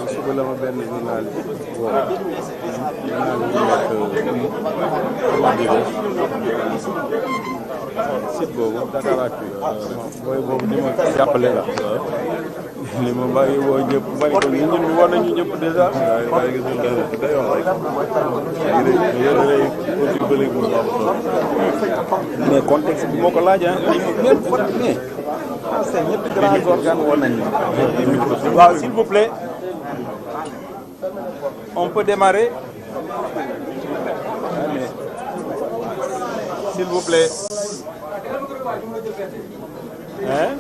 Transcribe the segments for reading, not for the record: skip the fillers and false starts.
suba la ma benn journaliste woo site boobu Dakaractu booy boobu ni ma jàppale la li ma bàyyi woo ñëpp bari ko ñun war nañu ñëpp déjà waaye gis nga day wax rek mais contexte bi moo ko laaj mais c'est ñetti grands organes woon nañu waaw s'il vous plaît on peut démarrer. S'il vous plaît. Hein?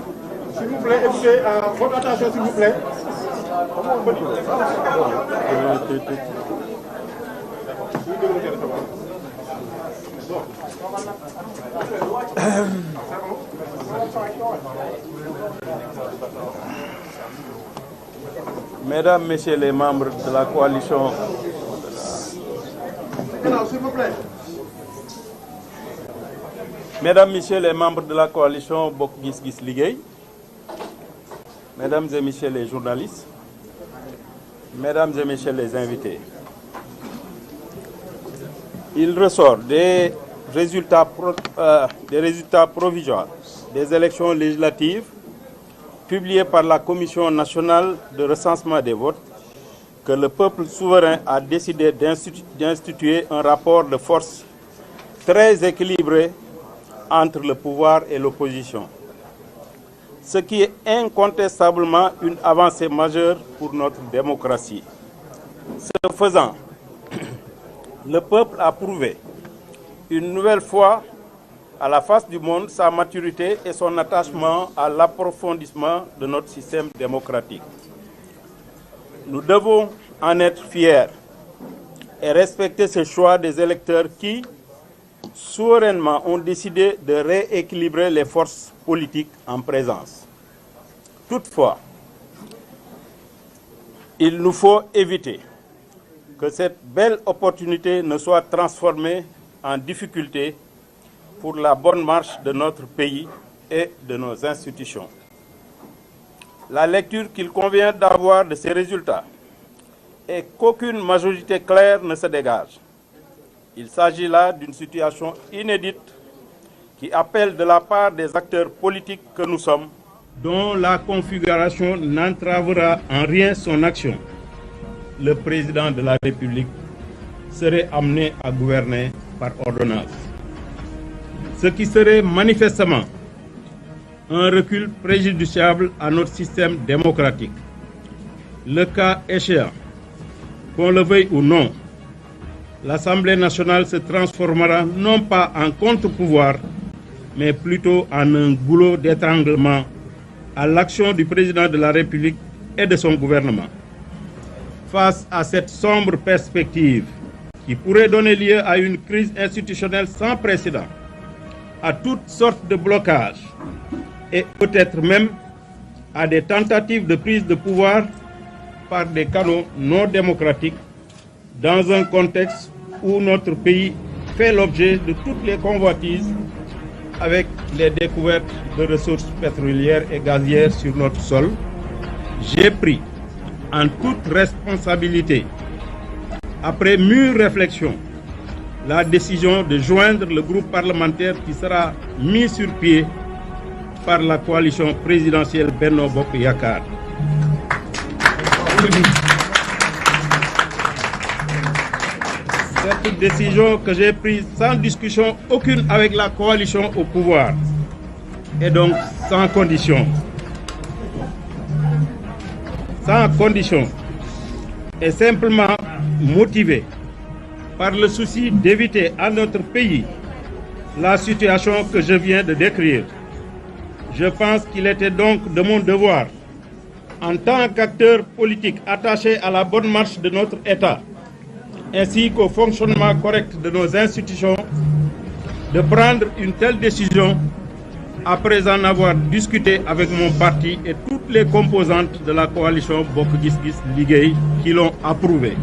S'il vous plaît, écoutez, votre attention, s'il vous plaît. Mesdames, Messieurs les membres de la coalition, s'il vous plaît. Mesdames, Messieurs les membres de la coalition Bokk Gis Gis Liggéey, Mesdames et Messieurs les journalistes, Mesdames et Messieurs les invités, il ressort des résultats provisoires des élections législatives publié par la Commission nationale de recensement des votes, que le peuple souverain a décidé d'instituer un rapport de force très équilibré entre le pouvoir et l'opposition, ce qui est incontestablement une avancée majeure pour notre démocratie. Ce faisant, le peuple a prouvé une nouvelle fois à la face du monde sa maturité et son attachement à l'approfondissement de notre système démocratique. Nous devons en être fiers et respecter ce choix des électeurs qui, souverainement, ont décidé de rééquilibrer les forces politiques en présence. Toutefois, il nous faut éviter que cette belle opportunité ne soit transformée en difficulté pour la bonne marche de notre pays et de nos institutions. La lecture qu'il convient d'avoir de ces résultats est qu'aucune majorité claire ne se dégage. Il s'agit là d'une situation inédite qui appelle de la part des acteurs politiques que nous sommes, dont la configuration n'entravera en rien son action. Le président de la République serait amené à gouverner par ordonnance, ce qui serait manifestement un recul préjudiciable à notre système démocratique. Le cas échéant, qu'on le veuille ou non, l'Assemblée nationale se transformera non pas en contre-pouvoir, mais plutôt en un goulot d'étranglement à l'action du président de la République et de son gouvernement. Face à cette sombre perspective qui pourrait donner lieu à une crise institutionnelle sans précédent, à toutes sortes de blocages et peut-être même à des tentatives de prise de pouvoir par des canaux non démocratiques dans un contexte où notre pays fait l'objet de toutes les convoitises avec les découvertes de ressources pétrolières et gazières sur notre sol, j'ai pris en toute responsabilité, après mûre réflexion, la décision de joindre le groupe parlementaire qui sera mis sur pied par la coalition présidentielle Benno Bokk Yakaar. Cette décision que j'ai prise sans discussion aucune avec la coalition au pouvoir et donc sans condition. Sans condition et simplement motivée par le souci d'éviter à notre pays la situation que je viens de décrire. Je pense qu'il était donc de mon devoir, en tant qu'acteur politique attaché à la bonne marche de notre État, ainsi qu'au fonctionnement correct de nos institutions, de prendre une telle décision après en avoir discuté avec mon parti et toutes les composantes de la coalition Bokk Gis Gis Liggéey qui l'ont approuvé.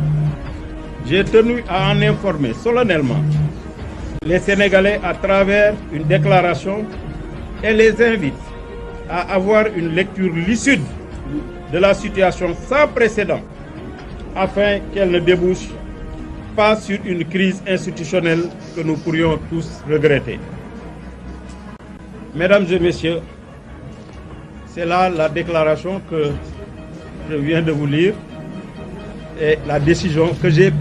J'ai tenu à en informer solennellement les Sénégalais à travers une déclaration et les invite à avoir une lecture lucide de la situation sans précédent afin qu'elle ne débouche pas sur une crise institutionnelle que nous pourrions tous regretter. Mesdames et messieurs, c'est là la déclaration que je viens de vous lire et la décision que j'ai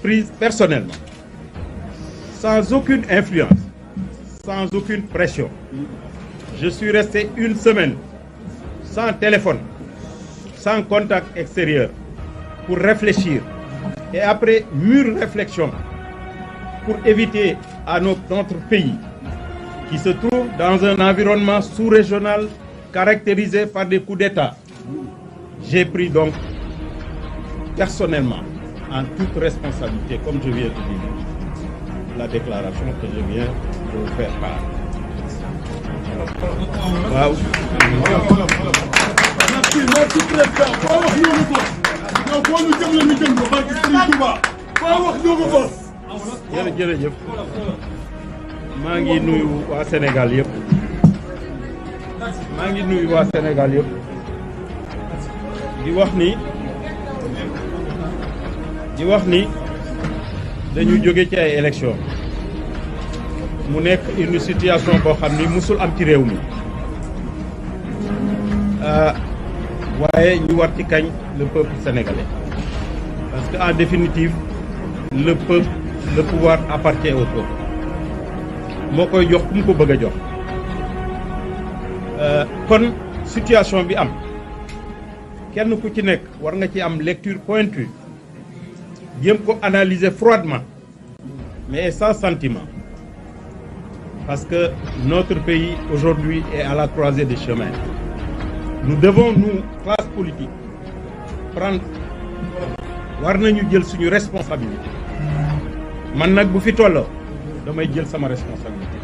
prise personnellement, sans aucune influence, sans aucune pression. Je suis resté une semaine sans téléphone, sans contact extérieur, pour réfléchir. Et après mûre réflexion, pour éviter à notre pays, qui se trouve dans un environnement sous-régional caractérisé par des coups d'État, j'ai pris donc personnellement, en toute responsabilité, comme je viens de dire, la déclaration que je viens de vous faire part. Waaw. Merci président. Foo wax ñoo ko bos. Yow foo ñu jëm la ñu jëm ko barke Serigne Touba. Foo wax ñoo ko bos. Jërëjëf. Maa ngi nuyu waa Sénégal yëpp. Di wax ni dañu jóge ci ay élections. mu nekk une situation boo xam ni musul am ci réew mi waaye ñu war ci kañ le peuple sénégalais parce que en définitive le pouvoir appartient au peuple moo koy jox ku mu ko bëgg a jox kon situation bi am kenn ku ci nekk war nga ci am lecture pointue jéem ko analyser froidement mais sans sentiment. Parce que notre pays aujourd'hui est à la croisée des chemins. Nous devons, nous, classe politique, war nañu jël suñu responsabilité. Man nag bu fi tolloo damay jël sama responsabilité.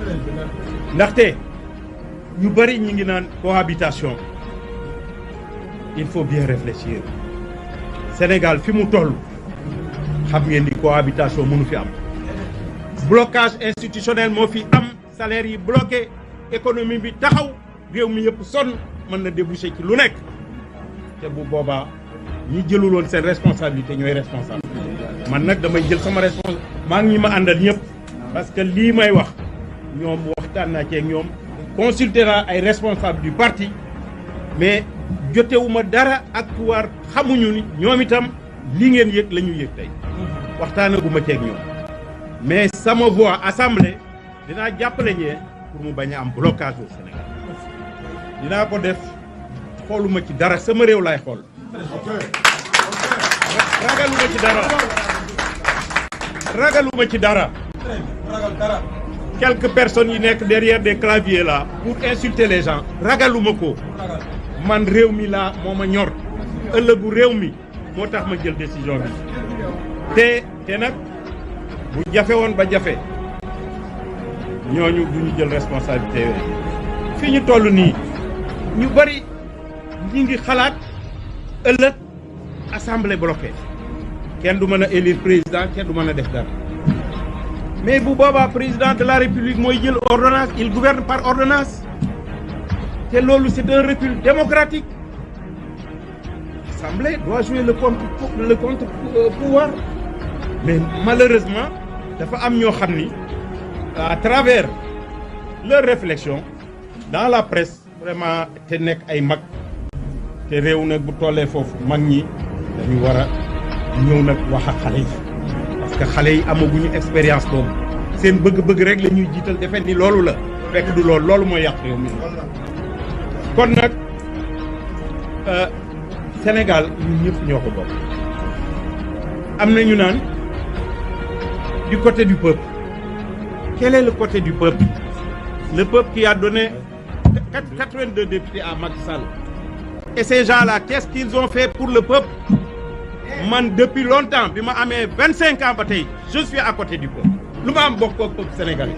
Ndaxte ñu bari ñi ngi naan cohabitation. Il faut bien réfléchir. Sénégal fi mu toll xam ngeen ni cohabitation mënu fi am. Blocage institutionnel moo fi am. Salaire yi bloqué économie bi taxaw réew mi yëpp sonn mën na déboucher ci lu nekk te bu boobaa ñi jëluloon seen responsabilité ñooy responsable man nag damay jël sama responsabilité maa ngi ñi ma àndal ñëpp parce que lii may wax ñoom waxtaan naa ci ak ñoom consulter naa ay responsable du parti mais jotewuma dara ak pouvoir xamuñu ni ñoom itam li ngeen yëg la ñu yëg tey waxtaanaguma ci ak ñoom mais sama voix assemblée dinaa jàppale ñee pour mu bañ a am blocage au Sénégal dinaa ko def xooluma ci dara sama réew laay xool ragaluma ci dara quelques personnes yi nekk derrière des claviers là pour insulter les gens ragaluma ko man réew mi laa moo ma ñor ëllëgu réew mi moo tax ma jël décision bi te nag bu jafe woon ba jafe ñooñu duñu jël responsabilité yooyu fi ñu toll nii ñu bari ñi ngi xalaat ëllëg assemblée bloquée kenn du mën a élire président kenn du mën a def dara mais bu boobaa président de la république mooy jël ordonnance il gouverne par ordonnance te loolu c'est un recul démocratique l'assemblée doit jouer le contre-pouvoir mais malheureusement dafa am ñoo xam ni à travers leur réflexion dans la presse vraiment te nekk ay mag te réew nag bu tollee foofu mag ñi dañu war a ñëw nag wax ak xale yi parce que xale yi amaguñu expérience boobu seen bëgg-bëgg rek la ñuy jiital defe ni loolu la fekk du loolu mooy yàq réew mi kon nag Sénégal ñun ñëpp ñoo ko bokk am na ñu naan du côté du peuple. Quel est le côté du peuple? Le peuple qui a donné 82 députés à Macky Sall. Et ces gens-là, qu'est-ce qu'ils ont fait pour le peuple? Man, depuis longtemps, bi ma amee 25 ans ba tey, je suis à côté du peuple. lu ma am bokk ak peuple sénégalais.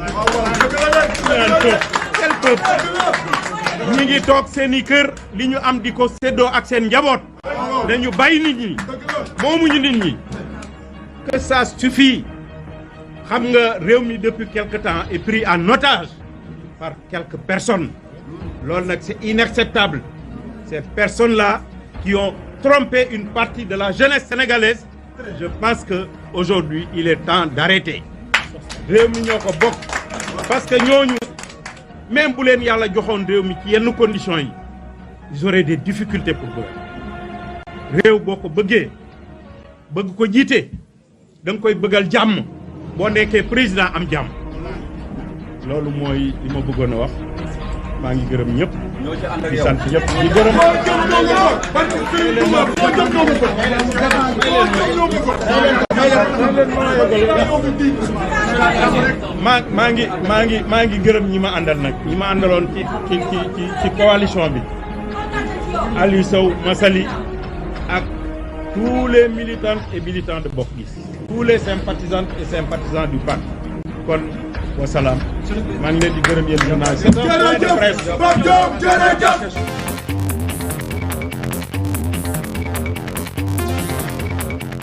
quel peuple ñi ngi toog seen i kër li ñu am di ko séddoo ak seen njaboot dañu bàyyi nit ñi moomuñu nit ñi que ça suffit. xam nga réew mi depuis quelque temps est pris en otage par quelques personnes loolu nag c'est inacceptable. Ces personnes-là qui ont trompé une partie de la jeunesse sénégalaise, je pense que aujourd'hui il est temps d'arrêter. réew mi ñoo ko bokk parce que ñooñu même bu leen yàlla joxoon réew mi ci yenn conditions yi ils auraient des difficultés pour gouverner. réew boo ko bëggee bëgg ko jiite da nga koy bëggal jàmm boo nekkee président am jàmm loolu mooy li ma bëggoon a wax maa ngi gërëm ñëpp. di sant ñëpp di gërëm. maa ngi gërëm ñi ma àndal nag ñi ma àndaloon ci coalition bi Aliou Sow Massaly ak tous les militantes et militants de Bokk Gis, tous les sympathisantes et sympathisants du parti kon wasalaam maa ngi leen di gërëm yéen journaliste. C'est un point de presse.